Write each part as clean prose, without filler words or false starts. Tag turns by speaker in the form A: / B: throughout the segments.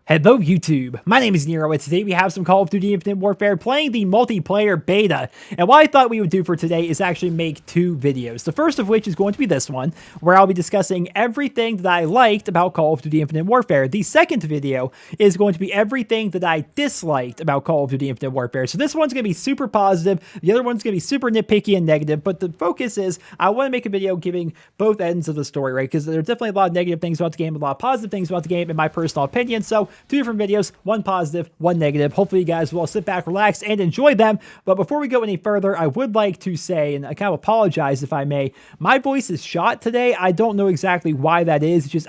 A: Hello YouTube, my name is Nero, and today we have some Call of Duty Infinite Warfare playing the multiplayer beta. And what I thought we would do for today is actually make two videos. The first of which is going to be this one, where I'll be discussing everything that I liked about Call of Duty Infinite Warfare. The second video is going to be everything that I disliked about Call of Duty Infinite Warfare. So this one's going to be super positive, the other one's going to be super nitpicky and negative, but the focus is I want to make a video giving both ends of the story, right? Because there's definitely a lot of negative things about the game, a lot of positive things about the game, in my personal opinion. So two different videos, one positive, one negative. Hopefully you guys will sit back, relax, and enjoy them. But before we go any further, I would like to say, and I kind of apologize if I may, my voice is shot today. I don't know exactly why that is. It's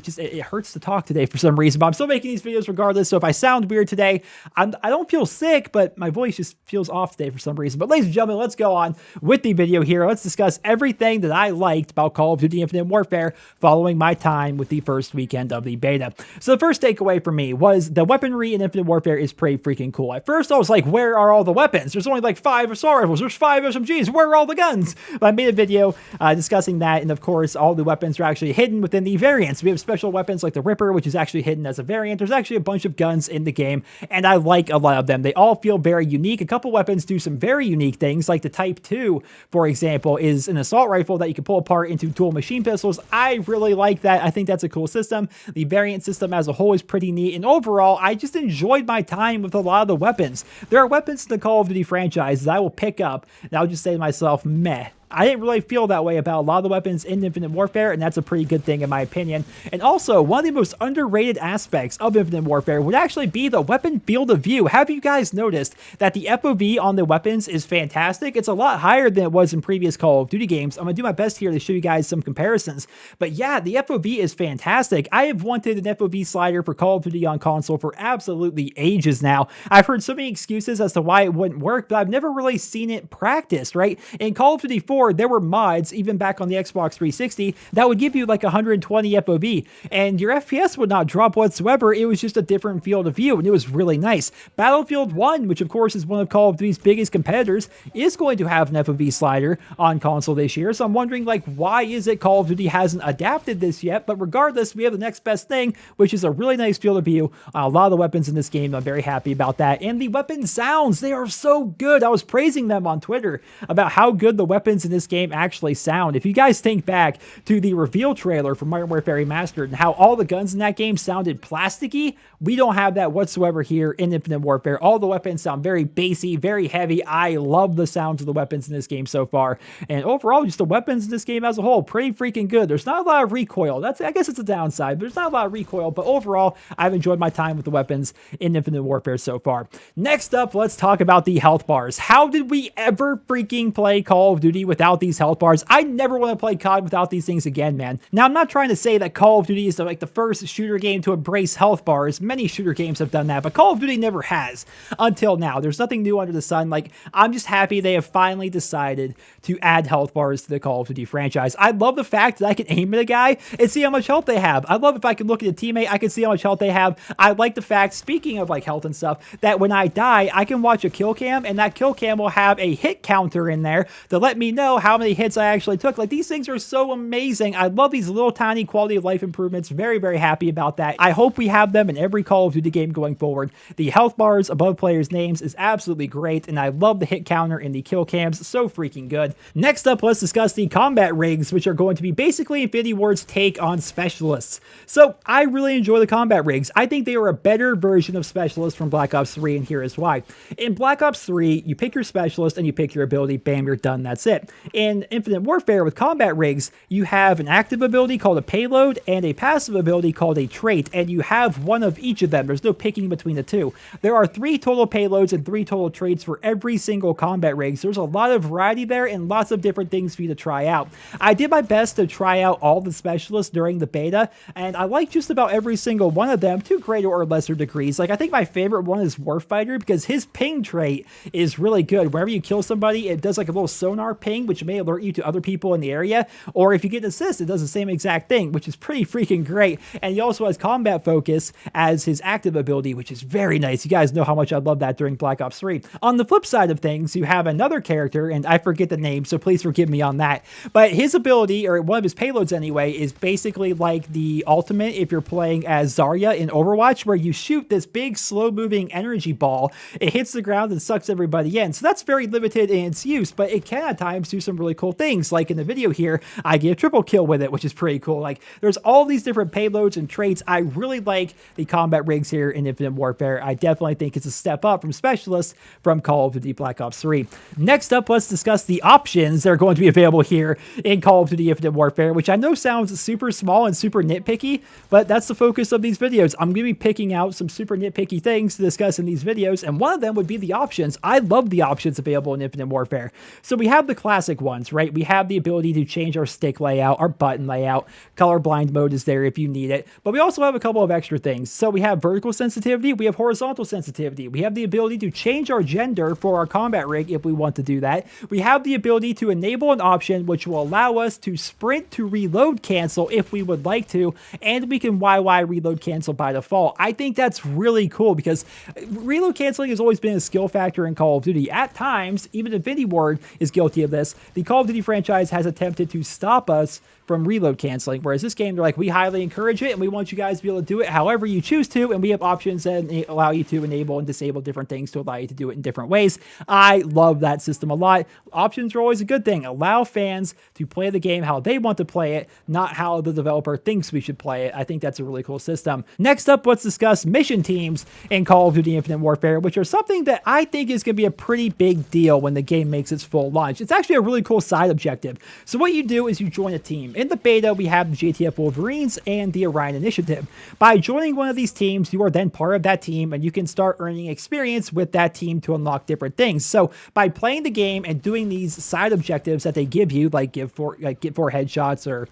A: just it hurts to talk today for some reason, but I'm still making these videos regardless. So if I sound weird today, I don't feel sick, but my voice just feels off today for some reason. But ladies and gentlemen, let's go on with the video here. Let's discuss everything that I liked about Call of Duty Infinite Warfare following my time with the first weekend of the beta. So the first takeaway for me was the weaponry in Infinite Warfare is pretty freaking cool. At first, I was like, where are all the weapons? There's only like 5 assault rifles. There's 5 SMGs. Where are all the guns? But I made a video discussing that, and of course, all the weapons are actually hidden within the variants. We have special weapons like the Ripper, which is actually hidden as a variant. There's actually a bunch of guns in the game, and I like a lot of them. They all feel very unique. A couple weapons do some very unique things, like the Type 2, for example, is an assault rifle that you can pull apart into dual machine pistols. I really like that. I think that's a cool system. The variant system as a whole is pretty neat, and overall, I just enjoyed my time with a lot of the weapons. There are weapons in the Call of Duty franchise that I will pick up, and I'll just say to myself, meh. I didn't really feel that way about a lot of the weapons in Infinite Warfare, and that's a pretty good thing in my opinion. And also, one of the most underrated aspects of Infinite Warfare would actually be the weapon field of view. Have you guys noticed that the FOV on the weapons is fantastic? It's a lot higher than it was in previous Call of Duty games. I'm going to do my best here to show you guys some comparisons. But yeah, the FOV is fantastic. I have wanted an FOV slider for Call of Duty on console for absolutely ages now. I've heard so many excuses as to why it wouldn't work, but I've never really seen it practiced, right? In Call of Duty 4, there were mods, even back on the Xbox 360, that would give you like 120 FOV, and your FPS would not drop whatsoever. It was just a different field of view, and it was really nice. Battlefield 1, which of course is one of Call of Duty's biggest competitors, is going to have an FOV slider on console this year, so I'm wondering, like, why is it Call of Duty hasn't adapted this yet? But regardless, we have the next best thing, which is a really nice field of view on a lot of the weapons in this game. I'm very happy about that, and the weapon sounds, they are so good. I was praising them on Twitter about how good the weapons in this game actually sound. If you guys think back to the reveal trailer for Modern Warfare Remastered and how all the guns in that game sounded plasticky, we don't have that whatsoever here in Infinite Warfare. All the weapons sound very bassy, very heavy. I love the sounds of the weapons in this game so far, and overall, just the weapons in this game as a whole, pretty freaking good. There's not a lot of recoil. I guess it's a downside, but there's not a lot of recoil, but overall, I've enjoyed my time with the weapons in Infinite Warfare so far. Next up, let's talk about the health bars. How did we ever freaking play Call of Duty without these health bars? I never want to play COD without these things again, man. Now, I'm not trying to say that Call of Duty is like the first shooter game to embrace health bars. Many shooter games have done that, but Call of Duty never has until now. There's nothing new under the sun. Like, I'm just happy they have finally decided to add health bars to the Call of Duty franchise. I love the fact that I can aim at a guy and see how much health they have. I love if I can look at a teammate, I can see how much health they have. I like the fact, speaking of like health and stuff, that when I die, I can watch a kill cam, and that kill cam will have a hit counter in there to let me know how many hits I actually took. Like, these things are so amazing. I love these little tiny quality of life improvements. Very, very happy about that. I hope we have them in every Call of Duty game going forward. The health bars above players' names is absolutely great, and I love the hit counter in the kill cams. So freaking good. Next up, let's discuss the combat rigs, which are going to be basically Infinity Ward's take on specialists. So I really enjoy the combat rigs. I think they are a better version of specialists from Black Ops 3, and here is why. In Black Ops 3, you pick your specialist and you pick your ability, bam, you're done, that's it. In Infinite Warfare with combat rigs, you have an active ability called a payload and a passive ability called a trait, and you have one of each of them. There's no picking between the two. There are 3 total payloads and 3 total traits for every single combat rig, so there's a lot of variety there and lots of different things for you to try out. I did my best to try out all the specialists during the beta, and I like just about every single one of them to greater or lesser degrees. Like, I think my favorite one is Warfighter, because his ping trait is really good. Whenever you kill somebody, it does like a little sonar ping ping, which may alert you to other people in the area, or if you get an assist, it does the same exact thing, which is pretty freaking great. And he also has combat focus as his active ability, which is very nice. You guys know how much I love that during Black Ops 3. On the flip side of things, you have another character, and I forget the name, so please forgive me on that. But his ability, or one of his payloads anyway, is basically like the ultimate if you're playing as Zarya in Overwatch, where you shoot this big, slow-moving energy ball. It hits the ground and sucks everybody in. So that's very limited in its use, but it can at times do some really cool things. Like in the video here, I get a triple kill with it, which is pretty cool. Like, there's all these different payloads and traits. I really like the combat rigs here in Infinite Warfare. I definitely think it's a step up from Specialists from Call of Duty Black Ops 3. Next up, let's discuss the options that are going to be available here in Call of Duty Infinite Warfare, which I know sounds super small and super nitpicky, but that's the focus of these videos. I'm going to be picking out some super nitpicky things to discuss in these videos, and one of them would be the options. I love the options available in Infinite Warfare. So we have the classic ones, right? We have the ability to change our stick layout, our button layout, colorblind mode is there if you need it, but we also have a couple of extra things. So we have vertical sensitivity, we have horizontal sensitivity, we have the ability to change our gender for our combat rig if we want to do that. We have the ability to enable an option which will allow us to sprint to reload cancel if we would like to, and we can YY reload cancel by default. I think that's really cool because reload canceling has always been a skill factor in Call of Duty. At times, even Infinity Ward is guilty of this. The Call of Duty franchise has attempted to stop us from reload canceling, whereas this game, they're like, we highly encourage it and we want you guys to be able to do it however you choose to, and we have options that allow you to enable and disable different things to allow you to do it in different ways. I love that system a lot. Options are always a good thing. Allow fans to play the game how they want to play it, not how the developer thinks we should play it. I think that's a really cool system. Next up, let's discuss mission teams in Call of Duty Infinite Warfare, which are something that I think is going to be a pretty big deal when the game makes its full launch. It's actually a really cool side objective. So what you do is you join a team. In the beta, we have the JTF Wolverines and the Orion Initiative. By joining one of these teams, you are then part of that team, and you can start earning experience with that team to unlock different things. So by playing the game and doing these side objectives that they give you, like get four headshots, or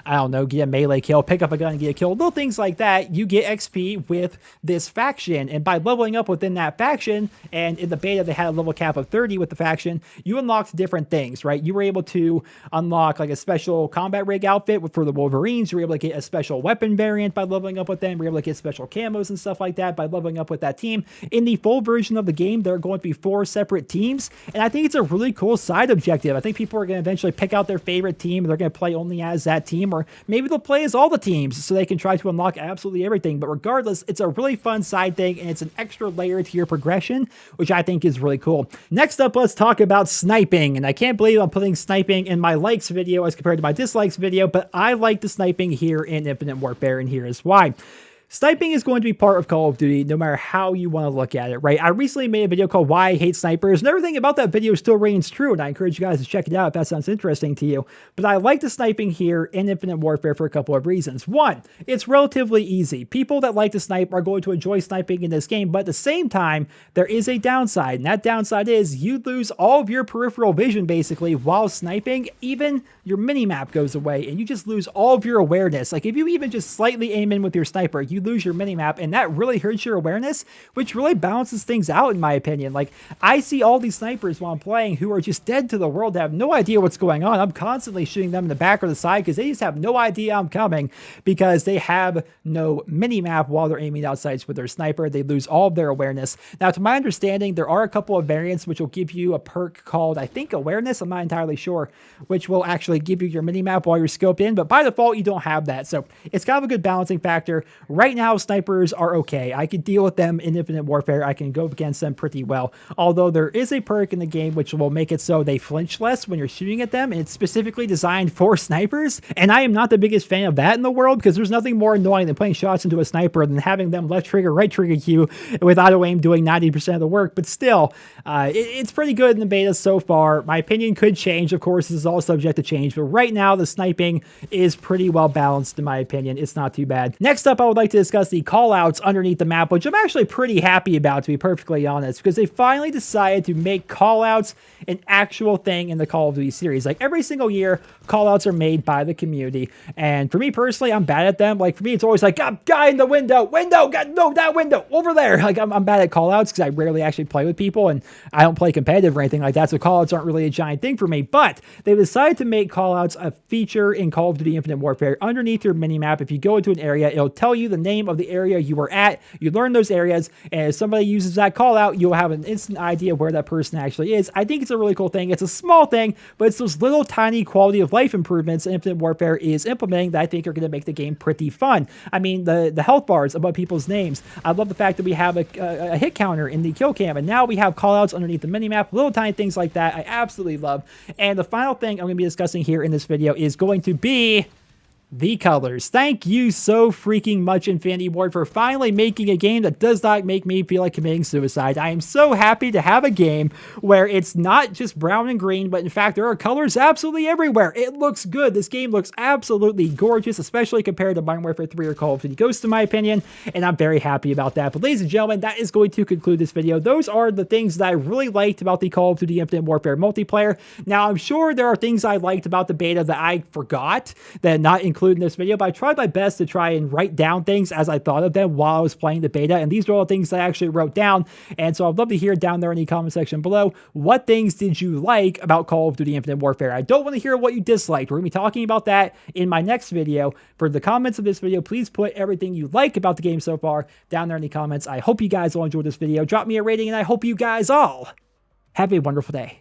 A: I don't know, get a melee kill, pick up a gun and get a kill, little things like that, you get XP with this faction. And by leveling up within that faction, and in the beta they had a level cap of 30 with the faction, you unlocked different things, right? You were able to unlock like a special combat rig outfit for the Wolverines. You were able to get a special weapon variant by leveling up with them. You were able to get special camos and stuff like that by leveling up with that team. In the full version of the game, there are going to be 4 separate teams, and I think it's a really cool side objective. I think people are going to eventually pick out their favorite team, and they're going to play only as that team, or maybe they'll play as all the teams so they can try to unlock absolutely everything. But regardless, it's a really fun side thing, and it's an extra layer to your progression, which I think is really cool. Next up, let's talk about sniping. And I can't believe I'm putting sniping in my likes video as compared to my dislikes video, but I like the sniping here in Infinite Warfare, and here is why. Sniping is going to be part of Call of Duty no matter how you want to look at it, right? I recently made a video called Why I Hate Snipers, and everything about that video still reigns true, and I encourage you guys to check it out if that sounds interesting to you. But I like the sniping here in Infinite Warfare for a couple of reasons. One, it's relatively easy. People that like to snipe are going to enjoy sniping in this game, but at the same time, there is a downside, and that downside is you lose all of your peripheral vision basically while sniping. Even your mini-map goes away, and you just lose all of your awareness. Like if you even just slightly aim in with your sniper, you lose your minimap, and that really hurts your awareness, which really balances things out in my opinion. Like I see all these snipers while I'm playing who are just dead to the world, they have no idea what's going on. I'm constantly shooting them in the back or the side because they just have no idea I'm coming because they have no minimap while they're aiming out sights with their sniper. They lose all of their awareness. Now, to my understanding, there are a couple of variants which will give you a perk called, I think, awareness. I'm not entirely sure, which will actually give you your minimap while you're scoped in, but by default, you don't have that. So it's kind of a good balancing factor. Right now, snipers are okay. I can deal with them in Infinite Warfare. I can go against them pretty well. Although there is a perk in the game which will make it so they flinch less when you're shooting at them. And it's specifically designed for snipers. And I am not the biggest fan of that in the world because there's nothing more annoying than putting shots into a sniper than having them left trigger, right trigger you with auto aim doing 90% of the work. But still, it's pretty good in the beta so far. My opinion could change. Of course, this is all subject to change. But right now, the sniping is pretty well balanced in my opinion. It's not too bad. Next up, I would like to to discuss the callouts underneath the map, which I'm actually pretty happy about, to be perfectly honest, because they finally decided to make callouts an actual thing in the Call of Duty series. Like, every single year, callouts are made by the community, and for me personally, I'm bad at them. Like, for me, it's always like, guy in the window, God, no, that window, over there. Like, I'm bad at callouts because I rarely actually play with people, and I don't play competitive or anything like that, so callouts aren't really a giant thing for me. But they decided to make callouts a feature in Call of Duty Infinite Warfare. Underneath your minimap, if you go into an area, it'll tell you the name of the area you were at. You learn those areas, and if somebody uses that callout, you'll have an instant idea where that person actually is. I think it's a really cool thing. It's a small thing, but it's those little tiny quality of life improvements Infinite Warfare is implementing that I think are going to make the game pretty fun. I mean, the health bars above people's names. I love the fact that we have a hit counter in the kill cam, and now we have callouts underneath the minimap. Little tiny things like that I absolutely love. And the final thing I'm going to be discussing here in this video is going to be the colors. Thank you so freaking much, Infinity Ward, for finally making a game that does not make me feel like committing suicide. I am so happy to have a game where it's not just brown and green, but in fact, there are colors absolutely everywhere. It looks good. This game looks absolutely gorgeous, especially compared to Modern Warfare 3 or Call of Duty Ghosts, in my opinion, and I'm very happy about that. But ladies and gentlemen, that is going to conclude this video. Those are the things that I really liked about the Call of Duty Infinite Warfare multiplayer. Now, I'm sure there are things I liked about the beta that I forgot, that not include in this video, but I tried my best to try and write down things as I thought of them while I was playing the beta, and these are all things that I actually wrote down. And so I'd love to hear down there in the comment section below, what things did you like about Call of Duty Infinite Warfare? I don't want to hear what you disliked. We're going to be talking about that in my next video. For the comments of this video, please put everything you like about the game so far down there in the comments. I hope you guys all enjoyed this video. Drop me a rating, and I hope you guys all have a wonderful day.